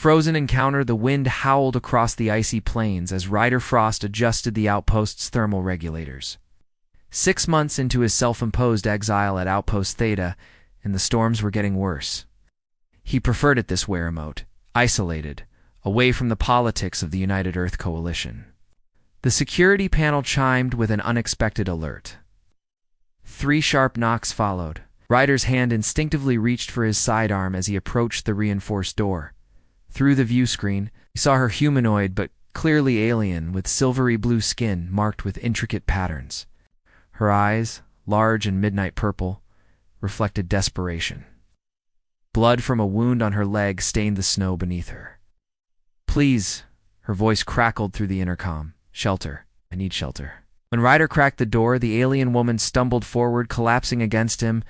Frozen encounter, the wind howled across the icy plains as Ryder Frost adjusted the outpost's thermal regulators. 6 months into his self-imposed exile at Outpost Theta, and the storms were getting worse. He preferred it this way, remote, isolated, away from the politics of the United Earth Coalition. The security panel chimed with an unexpected alert. 3 sharp knocks followed. Ryder's hand instinctively reached for his sidearm as he approached the reinforced door. Through the view screen, he saw her humanoid but clearly alien, with silvery blue skin marked with intricate patterns. Her eyes, large and midnight purple, reflected desperation. Blood from a wound on her leg stained the snow beneath her. "Please," her voice crackled through the intercom. "Shelter. I need shelter." When Ryder cracked the door, the alien woman stumbled forward, collapsing against him.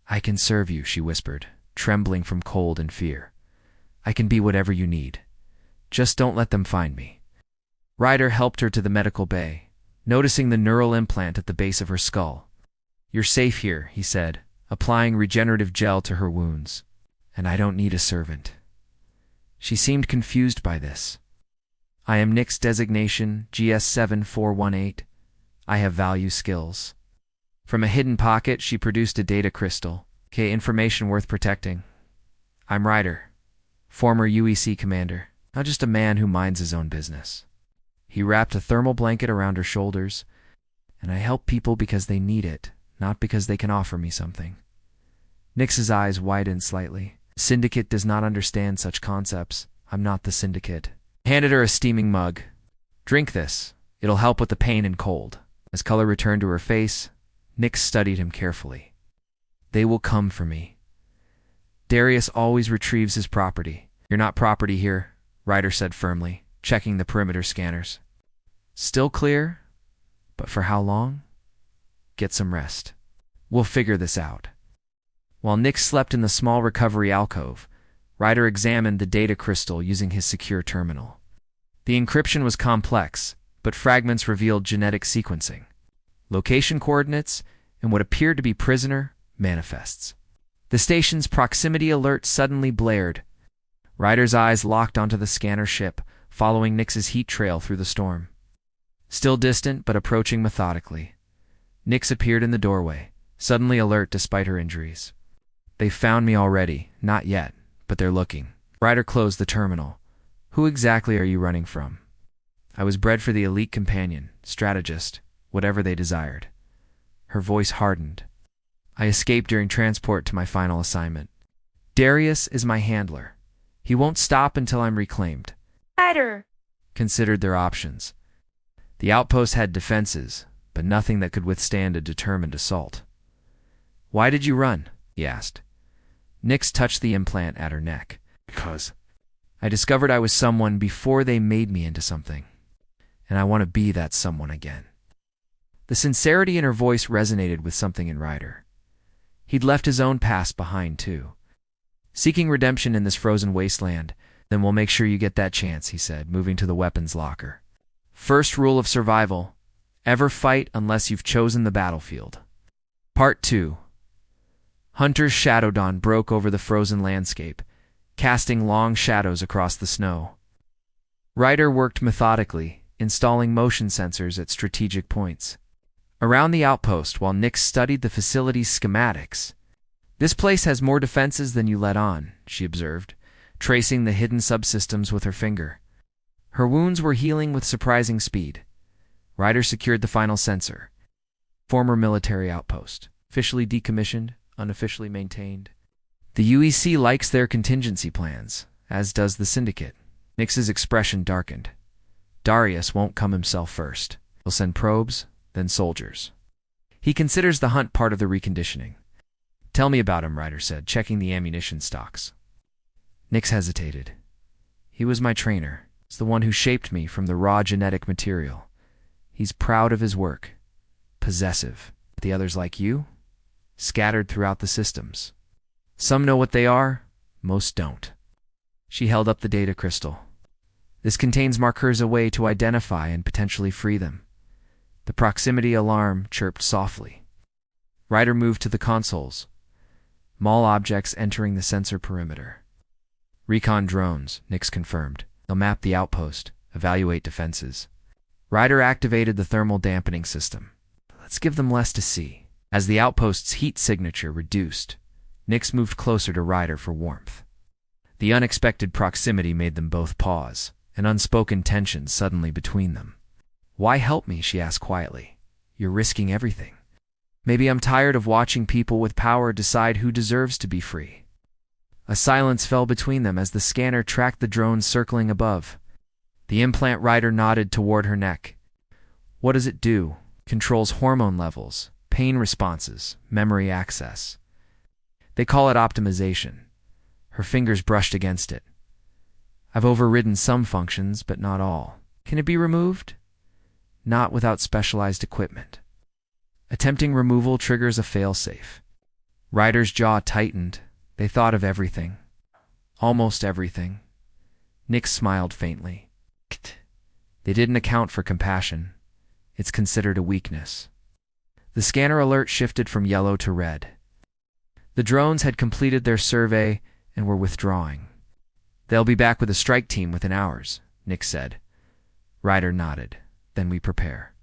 "I can serve you," she whispered, trembling from cold and fear. "I can be whatever you need. Just don't let them find me." Ryder helped her to the medical bay, noticing the neural implant at the base of her skull. "You're safe here," he said, applying regenerative gel to her wounds. "And I don't need a servant." She seemed confused by this. "I am Nick's designation, GS7418. I have value skills." From a hidden pocket, she produced a data crystal. "Okay, information worth protecting. I'm Ryder, former UEC commander, not just a man who minds his own business." He wrapped a thermal blanket around her shoulders. "And I help people because they need it, not because they can offer me something." Nix's eyes widened slightly. "Syndicate does not understand such concepts. I'm not the Syndicate." He handed her a steaming mug. "Drink this. It'll help with the pain and cold." As color returned to her face, Nix studied him carefully. "They will come for me. Darius always retrieves his property." "You're not property here," Ryder said firmly, checking the perimeter scanners. "Still clear? But for how long? Get some rest. We'll figure this out." While Nix slept in the small recovery alcove, Ryder examined the data crystal using his secure terminal. The encryption was complex, but fragments revealed genetic sequencing, location coordinates, and what appeared to be prisoner manifests. The station's proximity alert suddenly blared. Ryder's eyes locked onto the scanner ship, following Nix's heat trail through the storm. Still distant, but approaching methodically. Nix appeared in the doorway, suddenly alert despite her injuries. "They've found me already. Not yet, but they're looking." Ryder closed the terminal. "Who exactly are you running from?" "I was bred for the elite companion, strategist, whatever they desired." Her voice hardened. "I escaped during transport to my final assignment. Darius is my handler. He won't stop until I'm reclaimed." Ryder considered their options. The outpost had defenses, but nothing that could withstand a determined assault. "Why did you run?" he asked. Nix touched the implant at her neck. "Because I discovered I was someone before they made me into something, and I want to be that someone again." The sincerity in her voice resonated with something in Ryder. He'd left his own past behind, too. "Seeking redemption in this frozen wasteland, then we'll make sure you get that chance," he said, moving to the weapons locker. "First rule of survival: ever fight unless you've chosen the battlefield." Part 2. Hunter's shadow dawn broke over the frozen landscape, casting long shadows across the snow. Ryder worked methodically, installing motion sensors at strategic points around the outpost while Nix studied the facility's schematics. "This place has more defenses than you let on," she observed, tracing the hidden subsystems with her finger. Her wounds were healing with surprising speed. Ryder secured the final sensor. Former military outpost, officially decommissioned, unofficially maintained. "The UEC likes their contingency plans, as does the Syndicate." Nix's expression darkened. "Darius won't come himself first. He'll send probes, then soldiers. He considers the hunt part of the reconditioning." "Tell me about him," Ryder said, checking the ammunition stocks. Nix hesitated. "He was my trainer. He's the one who shaped me from the raw genetic material. He's proud of his work. Possessive. The others like you? Scattered throughout the systems. Some know what they are, most don't." She held up the data crystal. "This contains markers, a way to identify and potentially free them." The proximity alarm chirped softly. Ryder moved to the consoles. Mall objects entering the sensor perimeter. Recon drones, Nix confirmed. They'll map the outpost, evaluate defenses. Ryder activated the thermal dampening system. Let's give them less to see. As the outpost's heat signature reduced, Nix moved closer to Ryder for warmth. The unexpected proximity made them both pause, an unspoken tension suddenly between them. "Why help me?" she asked quietly. "You're risking everything." "Maybe I'm tired of watching people with power decide who deserves to be free." A silence fell between them as the scanner tracked the drones circling above. The implant Ryder nodded toward her neck. "What does it do?" "Controls hormone levels, pain responses, memory access. They call it optimization." Her fingers brushed against it. "I've overridden some functions, but not all." "Can it be removed?" "Not without specialized equipment. Attempting removal triggers a failsafe." Ryder's jaw tightened. They thought of everything. Almost everything. Nix smiled faintly. "They didn't account for compassion. It's considered a weakness." The scanner alert shifted from yellow to red. The drones had completed their survey and were withdrawing. "They'll be back with a strike team within hours," Nix said. Ryder nodded. "Then we prepare."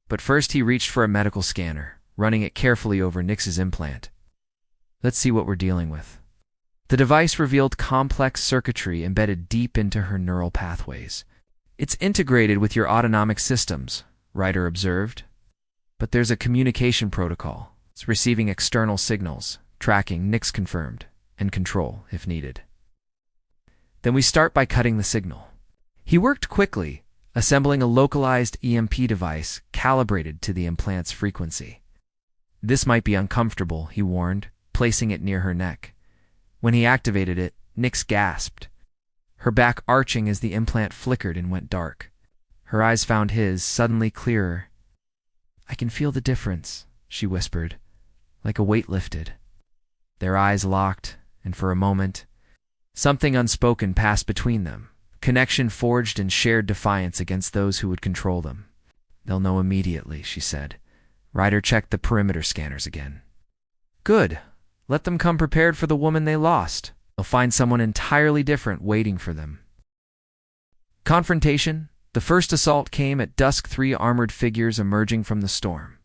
But first he reached for a medical scanner, running it carefully over Nix's implant. "Let's see what we're dealing with." The device revealed complex circuitry embedded deep into her neural pathways. "It's integrated with your autonomic systems," Ryder observed. "But there's a communication protocol. It's receiving external signals, tracking," Nix confirmed, "and control, if needed." "Then we start by cutting the signal." He worked quickly, assembling a localized EMP device calibrated to the implant's frequency. "This might be uncomfortable," he warned, placing it near her neck. When he activated it, Nix gasped, her back arching as the implant flickered and went dark. Her eyes found his, suddenly clearer. "I can feel the difference," she whispered, like a weight lifted. Their eyes locked, and for a moment, something unspoken passed between them. Connection forged in shared defiance against those who would control them. "They'll know immediately," she said. Ryder checked the perimeter scanners again. "Good. Let them come prepared for the woman they lost. They'll find someone entirely different waiting for them." Confrontation. The first assault came at dusk, 3 armored figures emerging from the storm,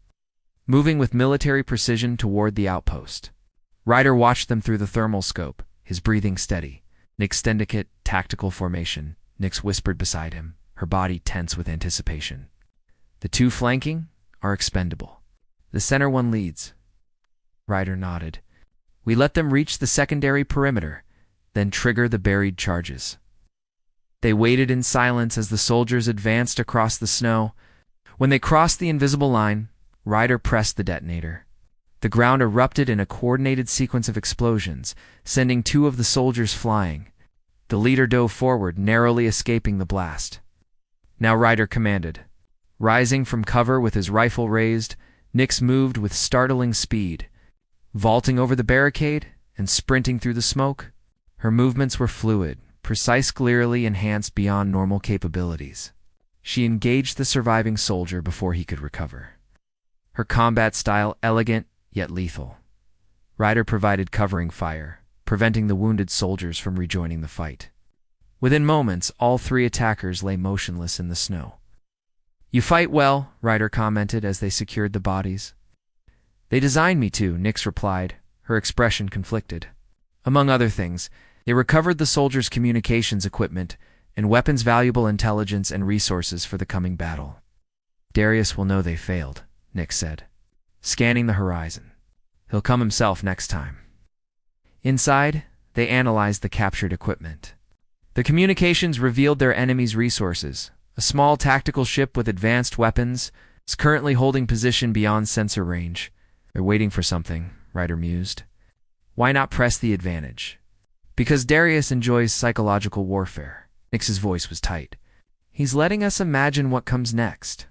moving with military precision toward the outpost. Ryder watched them through the thermal scope, his breathing steady. "Nix Syndicate, tactical formation," Nix whispered beside him, her body tense with anticipation. "The 2 flanking are expendable. The center one leads." Ryder nodded. "We let them reach the secondary perimeter, then trigger the buried charges." They waited in silence as the soldiers advanced across the snow. When they crossed the invisible line, Ryder pressed the detonator. The ground erupted in a coordinated sequence of explosions, sending 2 of the soldiers flying. The leader dove forward, narrowly escaping the blast. Now Ryder commanded. Rising from cover with his rifle raised, Nix moved with startling speed, vaulting over the barricade and sprinting through the smoke. Her movements were fluid, precise, clearly enhanced beyond normal capabilities. She engaged the surviving soldier before he could recover. Her combat style elegant, yet lethal. Ryder provided covering fire, preventing the wounded soldiers from rejoining the fight. Within moments, all 3 attackers lay motionless in the snow. "You fight well," Ryder commented as they secured the bodies. "They designed me to," Nix replied, her expression conflicted. Among other things, they recovered the soldiers' communications equipment and weapons, valuable intelligence and resources for the coming battle. "Darius will know they failed," Nix said, scanning the horizon. "He'll come himself next time." Inside, they analyzed the captured equipment. The communications revealed their enemy's resources. A small tactical ship with advanced weapons is currently holding position beyond sensor range. "They're waiting for something," Ryder mused. "Why not press the advantage?" "Because Darius enjoys psychological warfare." Nix's voice was tight. "He's letting us imagine what comes next."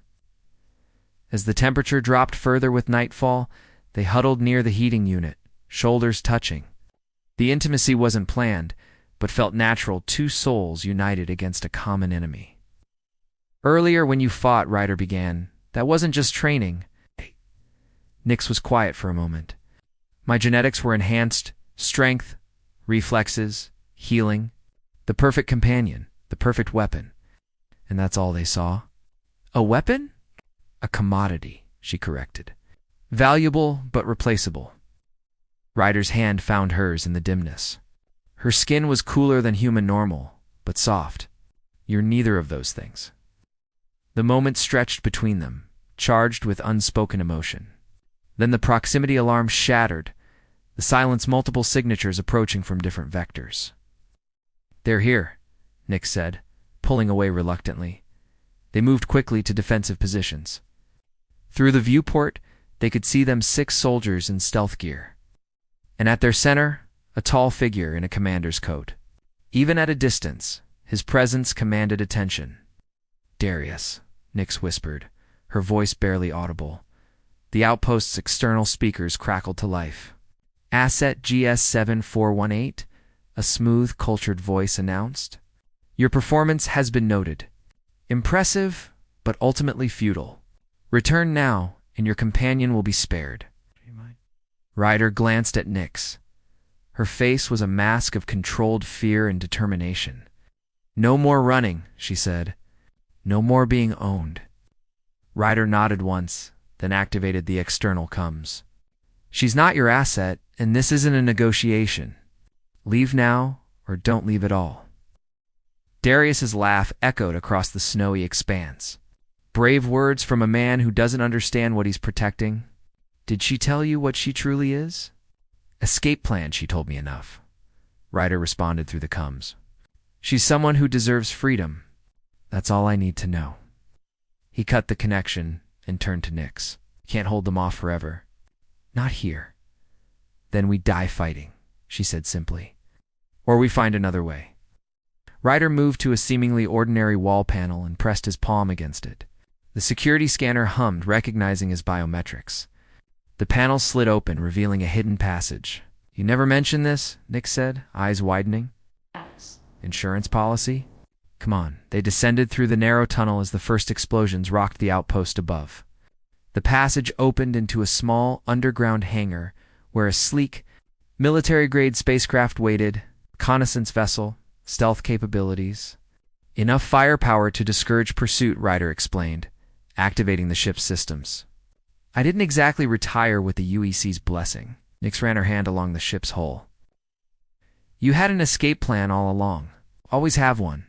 As the temperature dropped further with nightfall, they huddled near the heating unit, shoulders touching. The intimacy wasn't planned, but felt natural, 2 souls united against a common enemy. "Earlier when you fought," Ryder began, "that wasn't just training." Nix was quiet for a moment. "My genetics were enhanced, strength, reflexes, healing. The perfect companion, the perfect weapon. And that's all they saw? A weapon? A commodity, she corrected. Valuable but replaceable. Ryder's hand found hers in the dimness. Her skin was cooler than human normal, but soft. You're neither of those things. The moment stretched between them, charged with unspoken emotion. Then the proximity alarm shattered, the silence multiple signatures approaching from different vectors. They're here, Nick said, pulling away reluctantly. They moved quickly to defensive positions. Through the viewport, they could see them 6 soldiers in stealth gear. And at their center, a tall figure in a commander's coat. Even at a distance, his presence commanded attention. Darius, Nix whispered, her voice barely audible. The outpost's external speakers crackled to life. Asset GS7418, a smooth, cultured voice announced. Your performance has been noted. Impressive, but ultimately futile. Return now, and your companion will be spared. Ryder glanced at Nix. Her face was a mask of controlled fear and determination. No more running, she said. No more being owned. Ryder nodded once, then activated the external comms. She's not your asset, and this isn't a negotiation. Leave now, or don't leave at all. Darius's laugh echoed across the snowy expanse. Brave words from a man who doesn't understand what he's protecting. Did she tell you what she truly is? Escape plan, she told me enough. Ryder responded through the comms. She's someone who deserves freedom. That's all I need to know. He cut the connection and turned to Nix. Can't hold them off forever. Not here. Then we die fighting, she said simply. Or we find another way. Ryder moved to a seemingly ordinary wall panel and pressed his palm against it. The security scanner hummed, recognizing his biometrics. The panel slid open, revealing a hidden passage. You never mentioned this, Nick said, eyes widening. Insurance policy? Come on. They descended through the narrow tunnel as the first explosions rocked the outpost above. The passage opened into a small, underground hangar where a sleek, military-grade spacecraft waited, reconnaissance vessel, stealth capabilities. Enough firepower to discourage pursuit, Ryder explained, activating the ship's systems. I didn't exactly retire with the UEC's blessing. Nix ran her hand along the ship's hull. You had an escape plan all along. Always have one.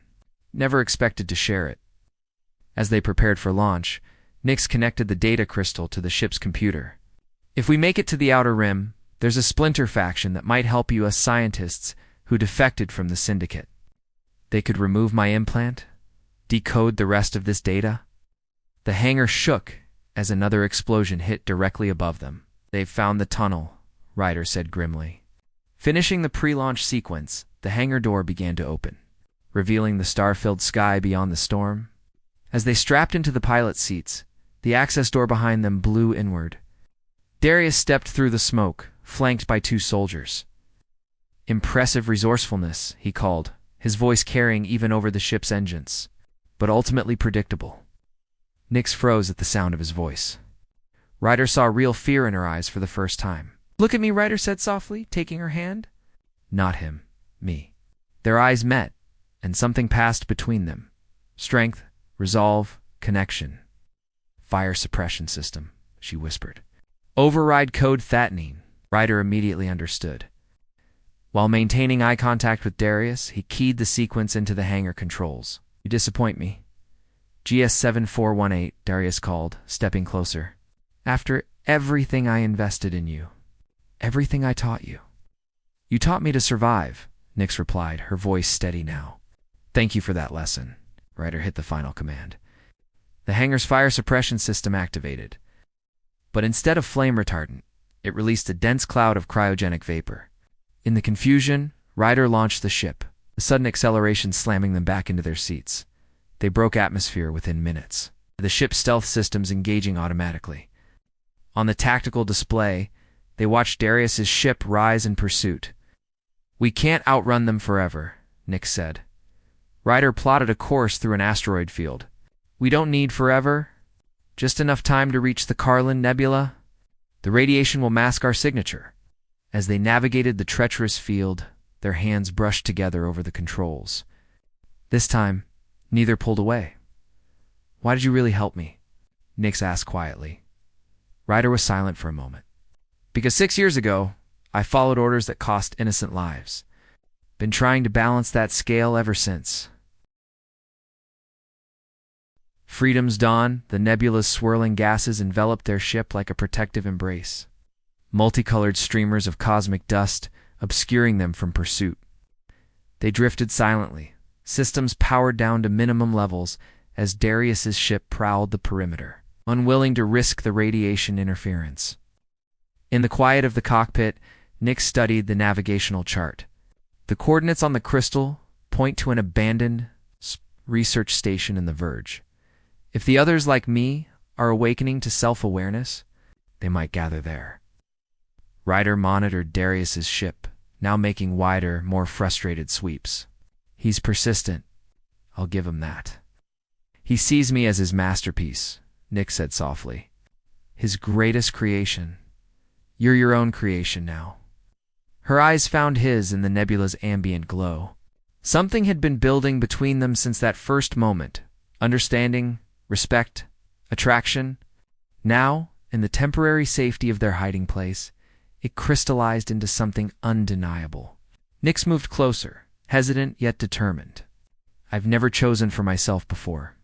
Never expected to share it. As they prepared for launch, Nix connected the data crystal to the ship's computer. If we make it to the outer rim, there's a splinter faction that might help you, us scientists who defected from the syndicate. They could remove my implant, decode the rest of this data. The hangar shook as another explosion hit directly above them. They've found the tunnel, Ryder said grimly. Finishing the pre-launch sequence, the hangar door began to open, revealing the star-filled sky beyond the storm. As they strapped into the pilot seats, the access door behind them blew inward. Darius stepped through the smoke, flanked by 2 soldiers. Impressive resourcefulness, he called, his voice carrying even over the ship's engines, but ultimately predictable. Nix froze at the sound of his voice. Ryder saw real fear in her eyes for the first time. Look at me, Ryder said softly, taking her hand. Not him, me. Their eyes met, and something passed between them. Strength, resolve, connection. Fire suppression system, she whispered. Override code Thatnine, Ryder immediately understood. While maintaining eye contact with Darius, he keyed the sequence into the hangar controls. You disappoint me. GS7418, Darius called, stepping closer. After everything I invested in you, everything I taught you. You taught me to survive, Nix replied, her voice steady now. Thank you for that lesson. Ryder hit the final command. The hangar's fire suppression system activated. But instead of flame retardant, it released a dense cloud of cryogenic vapor. In the confusion, Ryder launched the ship, the sudden acceleration slamming them back into their seats. They broke atmosphere within minutes, the ship's stealth systems engaging automatically. On the tactical display, they watched Darius's ship rise in pursuit. We can't outrun them forever, Nix said. Ryder plotted a course through an asteroid field. We don't need forever, just enough time to reach the Carlin Nebula. The radiation will mask our signature. As they navigated the treacherous field, their hands brushed together over the controls. This time, neither pulled away. "Why did you really help me?" Nix asked quietly. Ryder was silent for a moment. "Because 6 years ago, I followed orders that cost innocent lives. Been trying to balance that scale ever since." Freedom's dawn, the nebula's swirling gases enveloped their ship like a protective embrace. Multicolored streamers of cosmic dust obscuring them from pursuit. They drifted silently, systems powered down to minimum levels as Darius's ship prowled the perimeter, unwilling to risk the radiation interference. In the quiet of the cockpit, Nick studied the navigational chart. The coordinates on the crystal point to an abandoned research station in the Verge. If the others like me are awakening to self-awareness, they might gather there. Ryder monitored Darius's ship, now making wider, more frustrated sweeps. "He's persistent. I'll give him that. He sees me as his masterpiece," Nick said softly. "His greatest creation. You're your own creation now." Her eyes found his in the nebula's ambient glow. Something had been building between them since that first moment. Understanding, respect, attraction. Now, in the temporary safety of their hiding place, it crystallized into something undeniable. Nix moved closer, hesitant yet determined. "I've never chosen for myself before."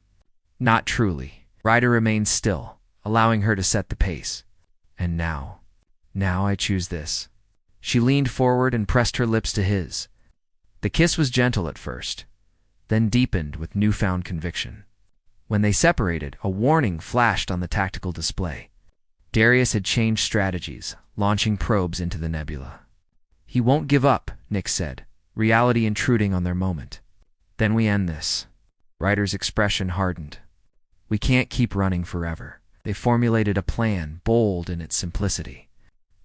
"Not truly." Ryder remained still, allowing her to set the pace. "And now I choose this." She leaned forward and pressed her lips to his. The kiss was gentle at first, then deepened with newfound conviction. When they separated, a warning flashed on the tactical display. Darius had changed strategies, launching probes into the nebula. "He won't give up," Nick said, reality intruding on their moment. "Then we end this." Ryder's expression hardened. "We can't keep running forever." They formulated a plan, bold in its simplicity.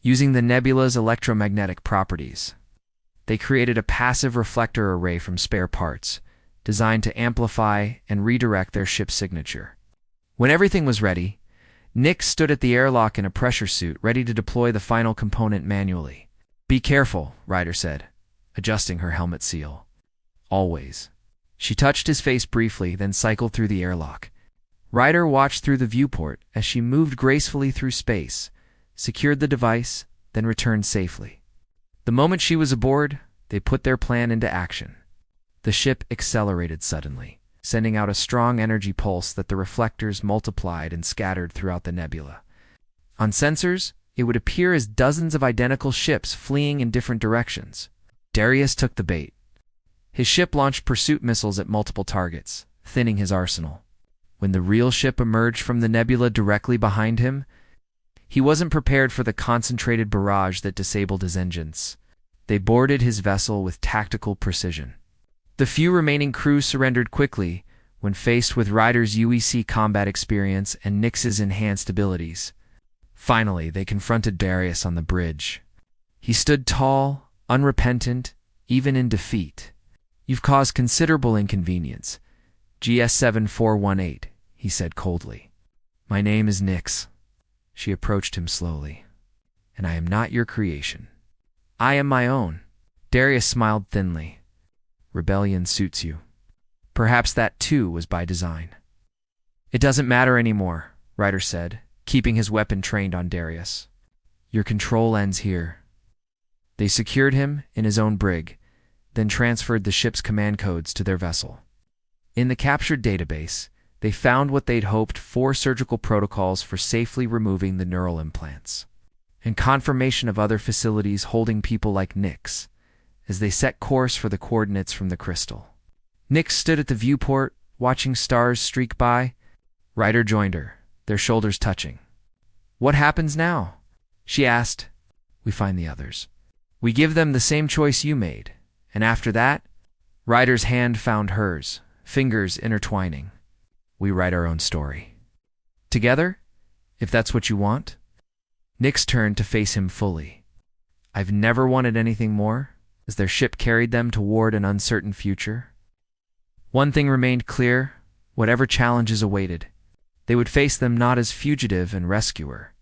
Using the nebula's electromagnetic properties, they created a passive reflector array from spare parts, designed to amplify and redirect their ship's signature. When everything was ready, Nick stood at the airlock in a pressure suit, ready to deploy the final component manually. "Be careful," Ryder said, adjusting her helmet seal. "Always." She touched his face briefly, then cycled through the airlock. Ryder watched through the viewport as she moved gracefully through space, secured the device, then returned safely. The moment she was aboard, they put their plan into action. The ship accelerated suddenly, sending out a strong energy pulse that the reflectors multiplied and scattered throughout the nebula. On sensors, it would appear as dozens of identical ships fleeing in different directions. Darius took the bait. His ship launched pursuit missiles at multiple targets, thinning his arsenal. When the real ship emerged from the nebula directly behind him, he wasn't prepared for the concentrated barrage that disabled his engines. They boarded his vessel with tactical precision. The few remaining crew surrendered quickly when faced with Ryder's UEC combat experience and Nix's enhanced abilities. Finally, they confronted Darius on the bridge. He stood tall, unrepentant, even in defeat. "You've caused considerable inconvenience. GS7418, he said coldly. "My name is Nix." She approached him slowly. "And I am not your creation. I am my own." Darius smiled thinly. "Rebellion suits you. Perhaps that too was by design." "It doesn't matter anymore," Ryder said, keeping his weapon trained on Darius. "Your control ends here." They secured him in his own brig, then transferred the ship's command codes to their vessel. In the captured database, they found what they'd hoped: 4 surgical protocols for safely removing the neural implants, and confirmation of other facilities holding people like Nix, as they set course for the coordinates from the crystal. Nix stood at the viewport, watching stars streak by. Ryder joined her, their shoulders touching. "What happens now?" she asked. "We find the others. We give them the same choice you made. And after that," Ryder's hand found hers, fingers intertwining. "We write our own story. Together, if that's what you want." Nix turned to face him fully. "I've never wanted anything more," as their ship carried them toward an uncertain future. One thing remained clear: whatever challenges awaited, they would face them not as fugitive and rescuer,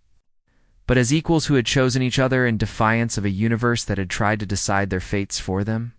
but as equals who had chosen each other in defiance of a universe that had tried to decide their fates for them.